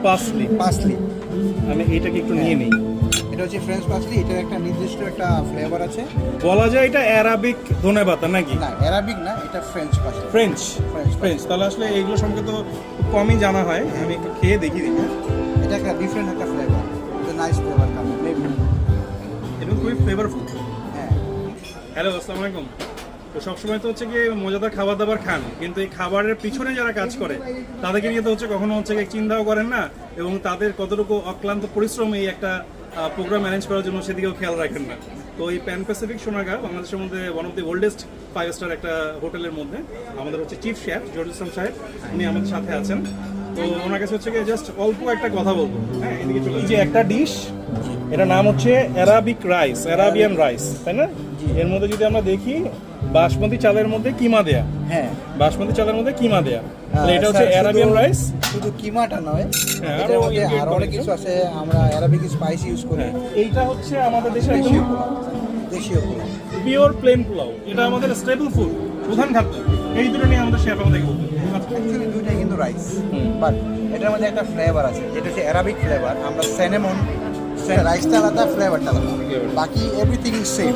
Parsley. আমি এটাকে একটু নিয়ে নিই। এটা হচ্ছে ফ্রেঞ্চ পার্সলি, এটার একটা নির্দিষ্ট একটা ফ্লেভার আছে। বলা যায় এটা অ্যারাবিক ধনেপাতা নাকি? না, অ্যারাবিক না, এটা French parsley. French French French তাহলে আসলে এইগুলো সম্পর্কে তো খুব কমই জানা হয়। আমি একটু খেয়ে দেখি। এটা একটা ডিফারেন্ট একটা ফ্লেভার, এটা নাইস ফ্লেভার কাম এবং খুবই ফ্লেভারফুল। হ্যাঁ। হ্যালো, আসসালামু আলাইকুম। তো সবসময় তো হচ্ছে কি মজাদার খাবার দাবার খান, কিন্তু এই খাবারের পিছনে যারা কাজ করে তাদেরকে নিয়ে তো হচ্ছে কখনো হচ্ছে কি চিন্তাও করেন না, এবং তাদের কতটুকু অক্লান্ত পরিশ্রম এই একটা প্রোগ্রাম ম্যানেজ করার জন্য সেদিকেও খেয়াল রাখেন না। তো এই প্যান প্যাসিফিক সোনাগা বাংলাদেশের মধ্যে one of the oldest 5 star একটা হোটেলের মধ্যে আমাদের হচ্ছে চিফ শেফ জহুরুল ইসলাম সাহেব, উনি আমাদের সাথে আছেন। তো ওনার কাছে হচ্ছে কি জাস্ট অল্প একটা কথা বলবো। হ্যাঁ, এদিকে চলে এই যে একটা ডিশ, এটার নাম হচ্ছে অ্যারাবিক রাইস, অ্যারাবিয়ান রাইস, তাই না? এর মধ্যে যদি আমরা দেখি বাসমতি চালের মধ্যে কিমা দেয়া। হ্যাঁ, বাসমতি চালের মধ্যে কিমা দেয়া। তাহলে এটা হচ্ছে অ্যারাবিয়ান রাইস। শুধু কিমাটা নয়, হ্যাঁ, এটার মধ্যে ingredient আরো অনেক কিছু আছে। আমরা অ্যারাবিক স্পাইস ইউজ করি। হ্যাঁ, এইটা হচ্ছে আমাদের দেশের দেশীয় একদম পোলাও, দেশীয় পোলাও। Pure plane pulao. এটা আমাদের স্টেবল ফুড, প্রধান খাদ্য। এই দুটো নিয়ে আমাদের শেফ আমাদেরকে বলবে। অ্যাকচুয়ালি দুইটাই কিন্তু রাইস, বাট এটার মধ্যে একটা ফ্লেভার আছে যেটা হচ্ছে অ্যারাবিক ফ্লেভার। আমরা সিনামন, রাইসটা আলাদা, ফ্লেভারটা আলাদা, বাকি এভরিথিং ইজ সেম।